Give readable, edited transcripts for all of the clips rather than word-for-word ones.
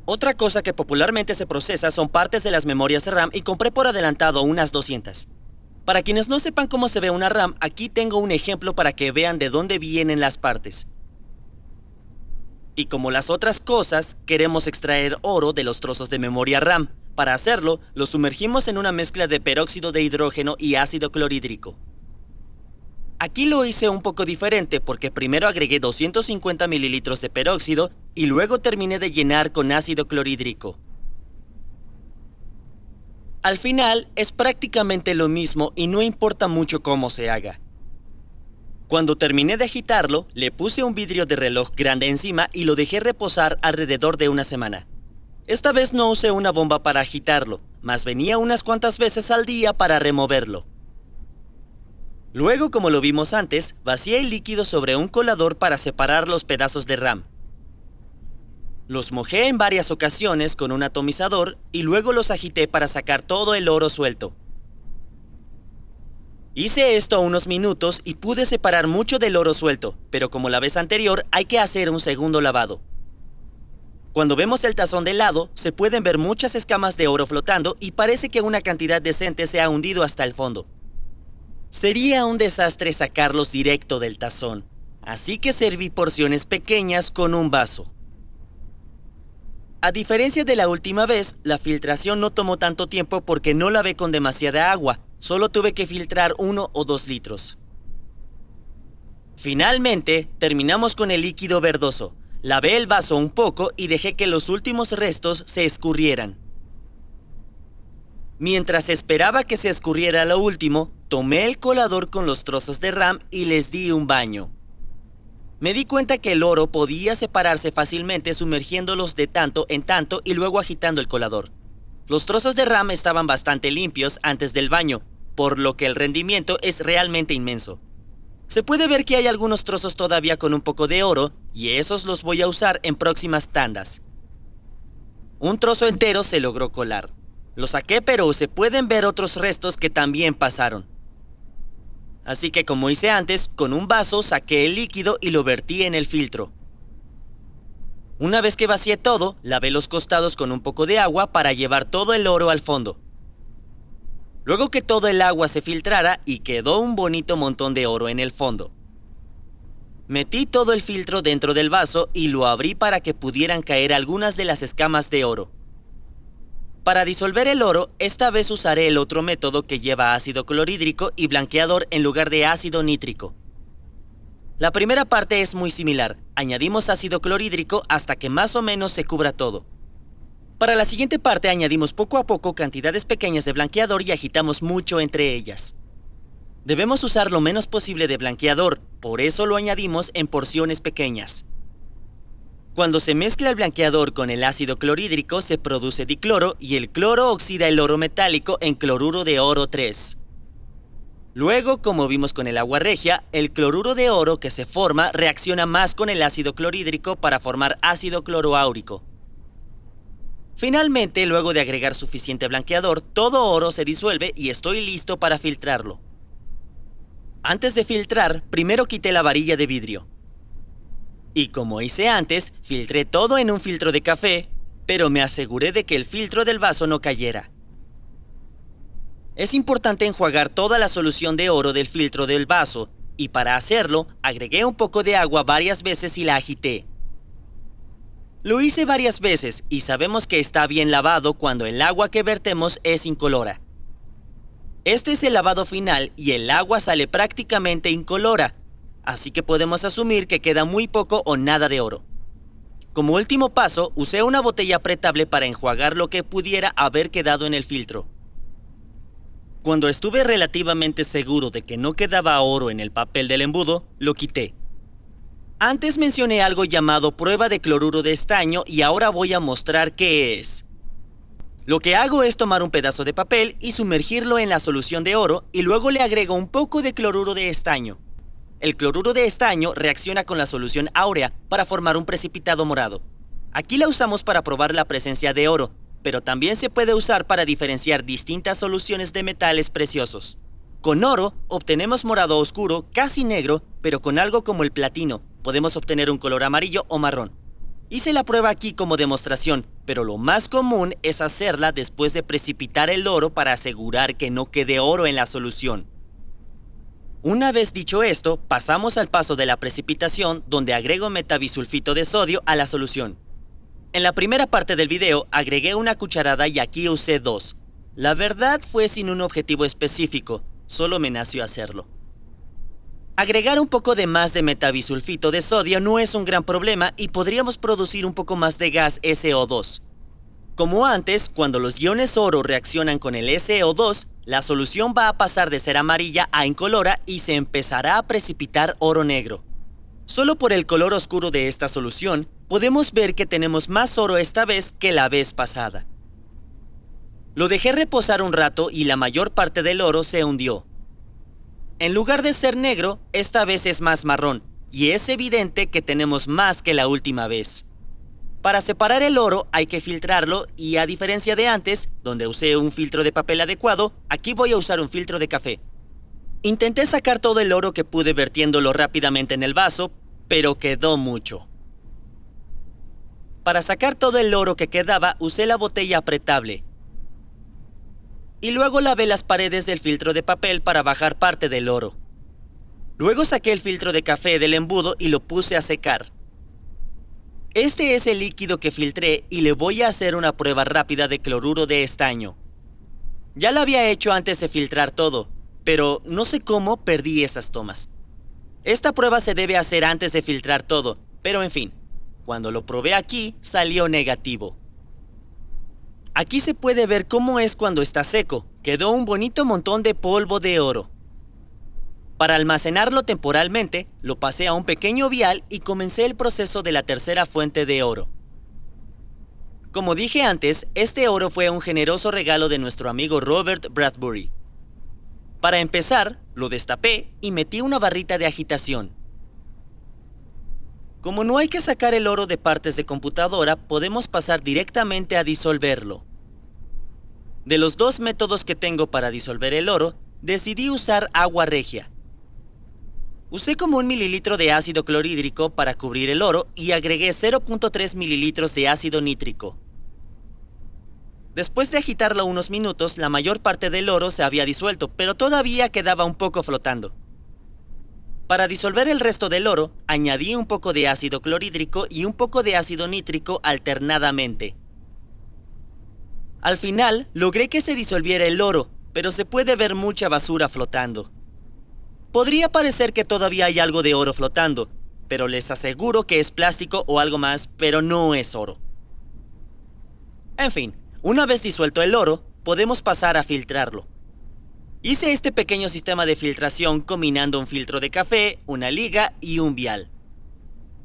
Otra cosa que popularmente se procesa son partes de las memorias RAM y compré por adelantado unas 200. Para quienes no sepan cómo se ve una RAM, aquí tengo un ejemplo para que vean de dónde vienen las partes. Y como las otras cosas, queremos extraer oro de los trozos de memoria RAM. Para hacerlo, lo sumergimos en una mezcla de peróxido de hidrógeno y ácido clorhídrico. Aquí lo hice un poco diferente porque primero agregué 250 mililitros de peróxido y luego terminé de llenar con ácido clorhídrico. Al final es prácticamente lo mismo y no importa mucho cómo se haga. Cuando terminé de agitarlo, le puse un vidrio de reloj grande encima y lo dejé reposar alrededor de una semana. Esta vez no usé una bomba para agitarlo, mas venía unas cuantas veces al día para removerlo. Luego, como lo vimos antes, vacié el líquido sobre un colador para separar los pedazos de RAM. Los mojé en varias ocasiones con un atomizador y luego los agité para sacar todo el oro suelto. Hice esto unos minutos y pude separar mucho del oro suelto, pero como la vez anterior hay que hacer un segundo lavado. Cuando vemos el tazón de lado, se pueden ver muchas escamas de oro flotando y parece que una cantidad decente se ha hundido hasta el fondo. Sería un desastre sacarlos directo del tazón, así que serví porciones pequeñas con un vaso. A diferencia de la última vez, la filtración no tomó tanto tiempo porque no lavé con demasiada agua, solo tuve que filtrar 1 o 2 litros. Finalmente, terminamos con el líquido verdoso. Lavé el vaso un poco y dejé que los últimos restos se escurrieran. Mientras esperaba que se escurriera lo último, tomé el colador con los trozos de RAM y les di un baño. Me di cuenta que el oro podía separarse fácilmente sumergiéndolos de tanto en tanto y luego agitando el colador. Los trozos de RAM estaban bastante limpios antes del baño, por lo que el rendimiento es realmente inmenso. Se puede ver que hay algunos trozos todavía con un poco de oro y esos los voy a usar en próximas tandas. Un trozo entero se logró colar. Lo saqué, pero se pueden ver otros restos que también pasaron. Así que como hice antes, con un vaso saqué el líquido y lo vertí en el filtro. Una vez que vacié todo, lavé los costados con un poco de agua para llevar todo el oro al fondo. Luego que todo el agua se filtrara y quedó un bonito montón de oro en el fondo. Metí todo el filtro dentro del vaso y lo abrí para que pudieran caer algunas de las escamas de oro. Para disolver el oro, esta vez usaré el otro método que lleva ácido clorhídrico y blanqueador en lugar de ácido nítrico. La primera parte es muy similar, añadimos ácido clorhídrico hasta que más o menos se cubra todo. Para la siguiente parte añadimos poco a poco cantidades pequeñas de blanqueador y agitamos mucho entre ellas. Debemos usar lo menos posible de blanqueador, por eso lo añadimos en porciones pequeñas. Cuando se mezcla el blanqueador con el ácido clorhídrico se produce dicloro y el cloro oxida el oro metálico en cloruro de oro 3. Luego, como vimos con el agua regia, el cloruro de oro que se forma reacciona más con el ácido clorhídrico para formar ácido cloroáurico. Finalmente, luego de agregar suficiente blanqueador, todo oro se disuelve y estoy listo para filtrarlo. Antes de filtrar, primero quité la varilla de vidrio. Y como hice antes, filtré todo en un filtro de café, pero me aseguré de que el filtro del vaso no cayera. Es importante enjuagar toda la solución de oro del filtro del vaso, y para hacerlo, agregué un poco de agua varias veces y la agité. Lo hice varias veces y sabemos que está bien lavado cuando el agua que vertemos es incolora. Este es el lavado final y el agua sale prácticamente incolora, así que podemos asumir que queda muy poco o nada de oro. Como último paso, usé una botella apretable para enjuagar lo que pudiera haber quedado en el filtro. Cuando estuve relativamente seguro de que no quedaba oro en el papel del embudo, lo quité. Antes mencioné algo llamado prueba de cloruro de estaño y ahora voy a mostrar qué es. Lo que hago es tomar un pedazo de papel y sumergirlo en la solución de oro y luego le agrego un poco de cloruro de estaño. El cloruro de estaño reacciona con la solución áurea para formar un precipitado morado. Aquí la usamos para probar la presencia de oro, pero también se puede usar para diferenciar distintas soluciones de metales preciosos. Con oro obtenemos morado oscuro, casi negro, pero con algo como el platino, podemos obtener un color amarillo o marrón. Hice la prueba aquí como demostración, pero lo más común es hacerla después de precipitar el oro para asegurar que no quede oro en la solución. Una vez dicho esto, pasamos al paso de la precipitación, donde agrego metabisulfito de sodio a la solución. En la primera parte del video agregué una cucharada y aquí usé 2. La verdad fue sin un objetivo específico, solo me nació hacerlo. Agregar un poco de más de metabisulfito de sodio no es un gran problema y podríamos producir un poco más de gas SO2. Como antes, cuando los iones oro reaccionan con el SO2, la solución va a pasar de ser amarilla a incolora y se empezará a precipitar oro negro. Solo por el color oscuro de esta solución, podemos ver que tenemos más oro esta vez que la vez pasada. Lo dejé reposar un rato y la mayor parte del oro se hundió. En lugar de ser negro, esta vez es más marrón, y es evidente que tenemos más que la última vez. Para separar el oro hay que filtrarlo y a diferencia de antes, donde usé un filtro de papel adecuado, aquí voy a usar un filtro de café. Intenté sacar todo el oro que pude vertiéndolo rápidamente en el vaso, pero quedó mucho. Para sacar todo el oro que quedaba, usé la botella apretable. Y luego lavé las paredes del filtro de papel para bajar parte del oro. Luego saqué el filtro de café del embudo y lo puse a secar. Este es el líquido que filtré y le voy a hacer una prueba rápida de cloruro de estaño. Ya lo había hecho antes de filtrar todo, pero no sé cómo perdí esas tomas. Esta prueba se debe hacer antes de filtrar todo, pero en fin, cuando lo probé aquí salió negativo. Aquí se puede ver cómo es cuando está seco. Quedó un bonito montón de polvo de oro. Para almacenarlo temporalmente, lo pasé a un pequeño vial y comencé el proceso de la tercera fuente de oro. Como dije antes, este oro fue un generoso regalo de nuestro amigo Robert Bradbury. Para empezar, lo destapé y metí una barrita de agitación. Como no hay que sacar el oro de partes de computadora, podemos pasar directamente a disolverlo. De los 2 métodos que tengo para disolver el oro, decidí usar agua regia. Usé como 1 mililitro de ácido clorhídrico para cubrir el oro y agregué 0.3 mililitros de ácido nítrico. Después de agitarlo unos minutos, la mayor parte del oro se había disuelto, pero todavía quedaba un poco flotando. Para disolver el resto del oro, añadí un poco de ácido clorhídrico y un poco de ácido nítrico alternadamente. Al final, logré que se disolviera el oro, pero se puede ver mucha basura flotando. Podría parecer que todavía hay algo de oro flotando, pero les aseguro que es plástico o algo más, pero no es oro. En fin, una vez disuelto el oro, podemos pasar a filtrarlo. Hice este pequeño sistema de filtración combinando un filtro de café, una liga y un vial.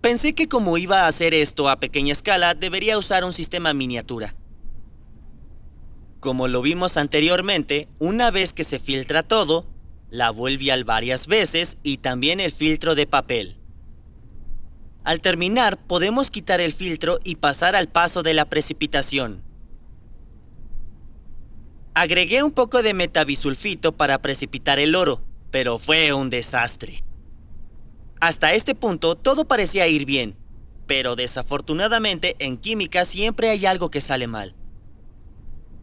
Pensé que como iba a hacer esto a pequeña escala, debería usar un sistema miniatura. Como lo vimos anteriormente, una vez que se filtra todo, lavó el vial varias veces y también el filtro de papel. Al terminar, podemos quitar el filtro y pasar al paso de la precipitación. Agregué un poco de metabisulfito para precipitar el oro, pero fue un desastre. Hasta este punto todo parecía ir bien, pero desafortunadamente en química siempre hay algo que sale mal.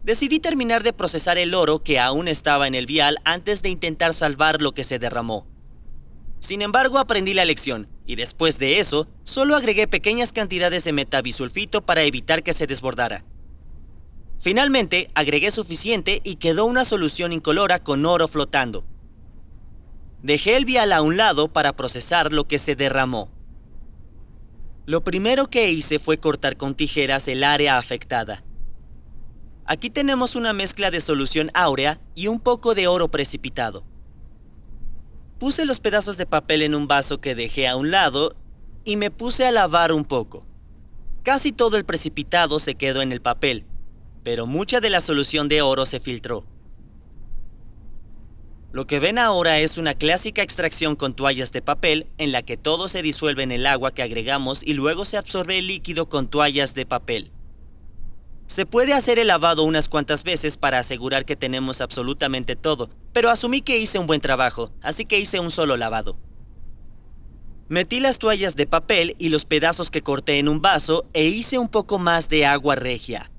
Decidí terminar de procesar el oro que aún estaba en el vial antes de intentar salvar lo que se derramó. Sin embargo, aprendí la lección, y después de eso, solo agregué pequeñas cantidades de metabisulfito para evitar que se desbordara. Finalmente, agregué suficiente y quedó una solución incolora con oro flotando. Dejé el vial a un lado para procesar lo que se derramó. Lo primero que hice fue cortar con tijeras el área afectada. Aquí tenemos una mezcla de solución áurea y un poco de oro precipitado. Puse los pedazos de papel en un vaso que dejé a un lado y me puse a lavar un poco. Casi todo el precipitado se quedó en el papel, pero mucha de la solución de oro se filtró. Lo que ven ahora es una clásica extracción con toallas de papel en la que todo se disuelve en el agua que agregamos y luego se absorbe el líquido con toallas de papel. Se puede hacer el lavado unas cuantas veces para asegurar que tenemos absolutamente todo, pero asumí que hice un buen trabajo, así que hice un solo lavado. Metí las toallas de papel y los pedazos que corté en un vaso e hice un poco más de agua regia.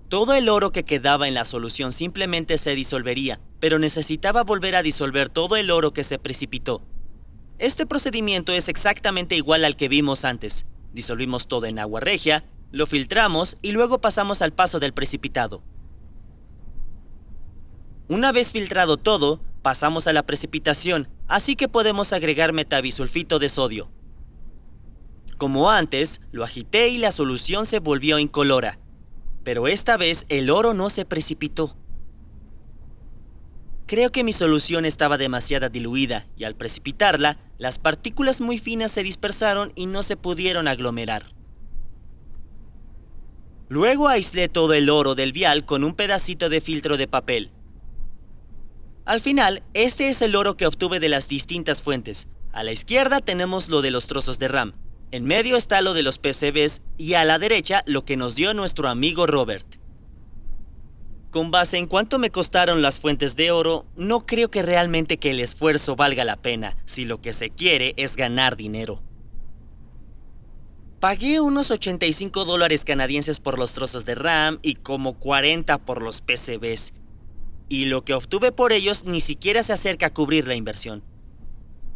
Todo el oro que quedaba en la solución simplemente se disolvería, pero necesitaba volver a disolver todo el oro que se precipitó. Este procedimiento es exactamente igual al que vimos antes. Disolvimos todo en agua regia, lo filtramos y luego pasamos al paso del precipitado. Una vez filtrado todo, pasamos a la precipitación, así que podemos agregar metabisulfito de sodio. Como antes, lo agité y la solución se volvió incolora, pero esta vez el oro no se precipitó. Creo que mi solución estaba demasiado diluida y al precipitarla, las partículas muy finas se dispersaron y no se pudieron aglomerar. Luego aislé todo el oro del vial con un pedacito de filtro de papel. Al final, este es el oro que obtuve de las distintas fuentes. A la izquierda tenemos lo de los trozos de RAM, en medio está lo de los PCBs y a la derecha lo que nos dio nuestro amigo Robert. Con base en cuánto me costaron las fuentes de oro, no creo que realmente que el esfuerzo valga la pena, si lo que se quiere es ganar dinero. Pagué unos $85 canadienses por los trozos de RAM y como 40 por los PCBs. Y lo que obtuve por ellos ni siquiera se acerca a cubrir la inversión.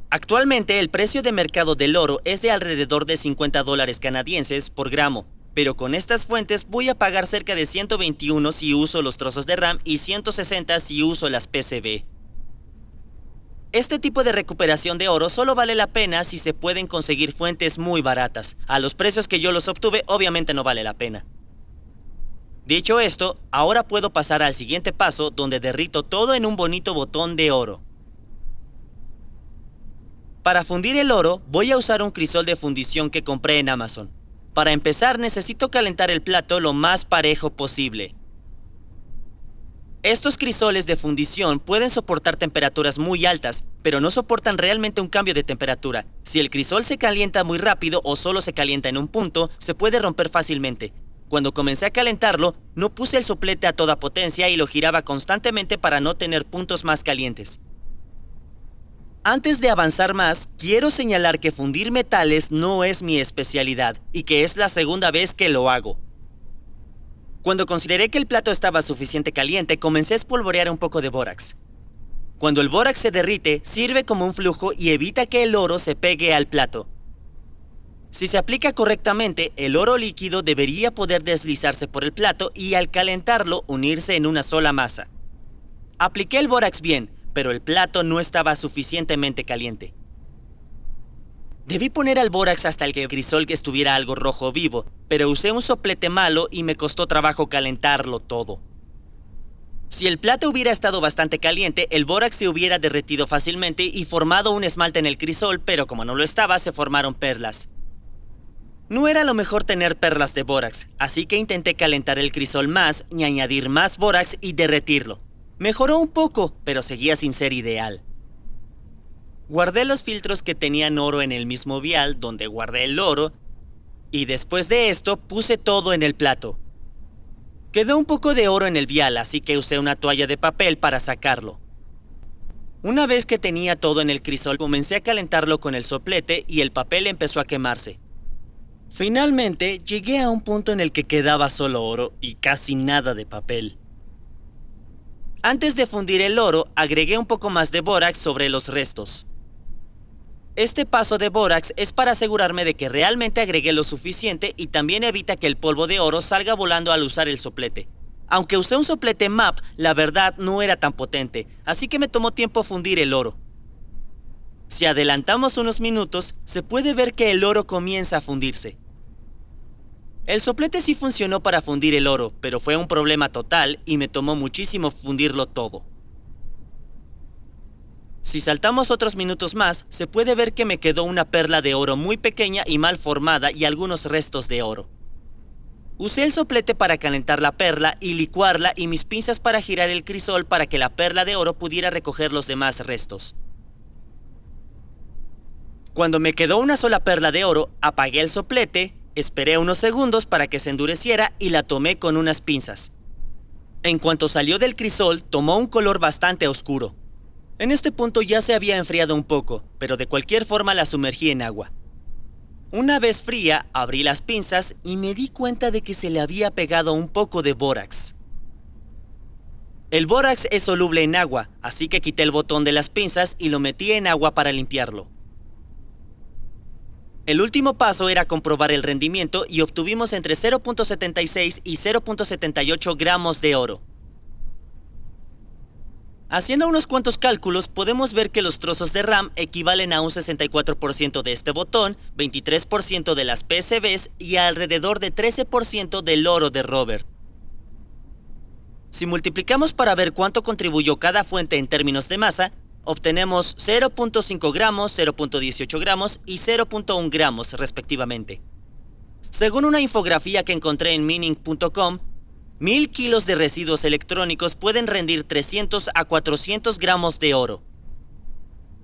Actualmente el precio de mercado del oro es de alrededor de $50 canadienses por gramo, pero con estas fuentes voy a pagar cerca de 121 si uso los trozos de RAM y 160 si uso las PCB. Este tipo de recuperación de oro solo vale la pena si se pueden conseguir fuentes muy baratas. A los precios que yo los obtuve, obviamente no vale la pena. Dicho esto, ahora puedo pasar al siguiente paso donde derrito todo en un bonito botón de oro. Para fundir el oro, voy a usar un crisol de fundición que compré en Amazon. Para empezar, necesito calentar el plato lo más parejo posible. Estos crisoles de fundición pueden soportar temperaturas muy altas, pero no soportan realmente un cambio de temperatura. Si el crisol se calienta muy rápido o solo se calienta en un punto, se puede romper fácilmente. Cuando comencé a calentarlo, no puse el soplete a toda potencia y lo giraba constantemente para no tener puntos más calientes. Antes de avanzar más, quiero señalar que fundir metales no es mi especialidad y que es la segunda vez que lo hago. Cuando consideré que el plato estaba suficiente caliente, comencé a espolvorear un poco de bórax. Cuando el bórax se derrite, sirve como un flujo y evita que el oro se pegue al plato. Si se aplica correctamente, el oro líquido debería poder deslizarse por el plato y al calentarlo unirse en una sola masa. Apliqué el bórax bien, pero el plato no estaba suficientemente caliente. Debí poner al bórax hasta el crisol que estuviera algo rojo vivo, pero usé un soplete malo y me costó trabajo calentarlo todo. Si el plato hubiera estado bastante caliente, el bórax se hubiera derretido fácilmente y formado un esmalte en el crisol, pero como no lo estaba, se formaron perlas. No era lo mejor tener perlas de bórax, así que intenté calentar el crisol más y añadir más bórax y derretirlo. Mejoró un poco, pero seguía sin ser ideal. Guardé los filtros que tenían oro en el mismo vial donde guardé el oro, y después de esto puse todo en el plato. Quedó un poco de oro en el vial, así que usé una toalla de papel para sacarlo. Una vez que tenía todo en el crisol, comencé a calentarlo con el soplete y el papel empezó a quemarse. Finalmente, llegué a un punto en el que quedaba solo oro y casi nada de papel. Antes de fundir el oro, agregué un poco más de bórax sobre los restos. Este paso de bórax es para asegurarme de que realmente agregué lo suficiente y también evita que el polvo de oro salga volando al usar el soplete. Aunque usé un soplete MAP, la verdad no era tan potente, así que me tomó tiempo fundir el oro. Si adelantamos unos minutos, se puede ver que el oro comienza a fundirse. El soplete sí funcionó para fundir el oro, pero fue un problema total y me tomó muchísimo fundirlo todo. Si saltamos otros minutos más, se puede ver que me quedó una perla de oro muy pequeña y mal formada y algunos restos de oro. Usé el soplete para calentar la perla y licuarla y mis pinzas para girar el crisol para que la perla de oro pudiera recoger los demás restos. Cuando me quedó una sola perla de oro, apagué el soplete, esperé unos segundos para que se endureciera y la tomé con unas pinzas. En cuanto salió del crisol, tomó un color bastante oscuro. En este punto ya se había enfriado un poco, pero de cualquier forma la sumergí en agua. Una vez fría, abrí las pinzas y me di cuenta de que se le había pegado un poco de bórax. El bórax es soluble en agua, así que quité el botón de las pinzas y lo metí en agua para limpiarlo. El último paso era comprobar el rendimiento y obtuvimos entre 0.76 y 0.78 gramos de oro. Haciendo unos cuantos cálculos, podemos ver que los trozos de RAM equivalen a un 64% de este botón, 23% de las PCBs y alrededor de 13% del oro de Robert. Si multiplicamos para ver cuánto contribuyó cada fuente en términos de masa, obtenemos 0.5 gramos, 0.18 gramos y 0.1 gramos respectivamente. Según una infografía que encontré en mining.com, 1000 kilos de residuos electrónicos pueden rendir 300 a 400 gramos de oro.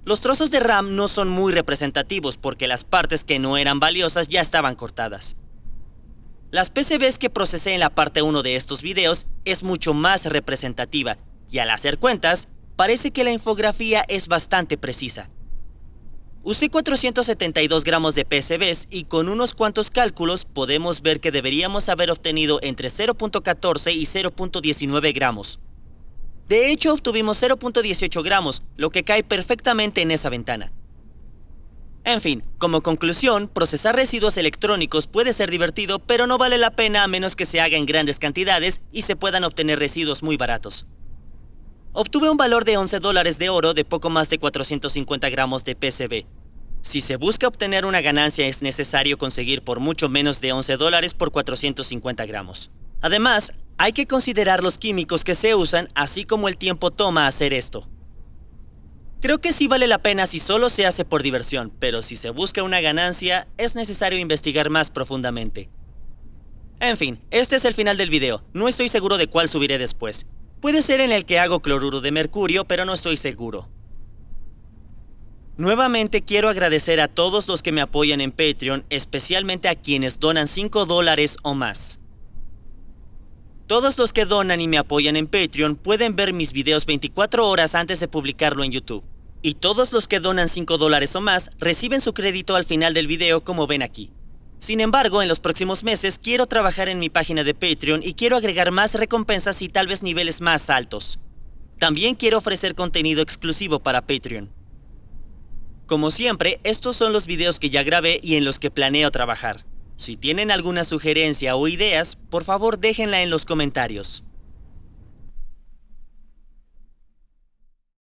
Los trozos de RAM no son muy representativos porque las partes que no eran valiosas ya estaban cortadas. Las PCBs que procesé en la parte 1 de estos videos es mucho más representativa y al hacer cuentas, parece que la infografía es bastante precisa. Usé 472 gramos de PCBs y con unos cuantos cálculos podemos ver que deberíamos haber obtenido entre 0.14 y 0.19 gramos. De hecho, obtuvimos 0.18 gramos, lo que cae perfectamente en esa ventana. En fin, como conclusión, procesar residuos electrónicos puede ser divertido, pero no vale la pena a menos que se haga en grandes cantidades y se puedan obtener residuos muy baratos. Obtuve un valor de $11 de oro de poco más de 450 gramos de PCB. Si se busca obtener una ganancia es necesario conseguir por mucho menos de $11 por 450 gramos. Además, hay que considerar los químicos que se usan, así como el tiempo toma hacer esto. Creo que sí vale la pena si solo se hace por diversión, pero si se busca una ganancia, es necesario investigar más profundamente. En fin, este es el final del video. No estoy seguro de cuál subiré después. Puede ser en el que hago cloruro de mercurio, pero no estoy seguro. Nuevamente quiero agradecer a todos los que me apoyan en Patreon, especialmente a quienes donan $5 o más. Todos los que donan y me apoyan en Patreon pueden ver mis videos 24 horas antes de publicarlo en YouTube. Y todos los que donan $5 o más reciben su crédito al final del video como ven aquí. Sin embargo, en los próximos meses quiero trabajar en mi página de Patreon y quiero agregar más recompensas y tal vez niveles más altos. También quiero ofrecer contenido exclusivo para Patreon. Como siempre, estos son los videos que ya grabé y en los que planeo trabajar. Si tienen alguna sugerencia o ideas, por favor déjenla en los comentarios.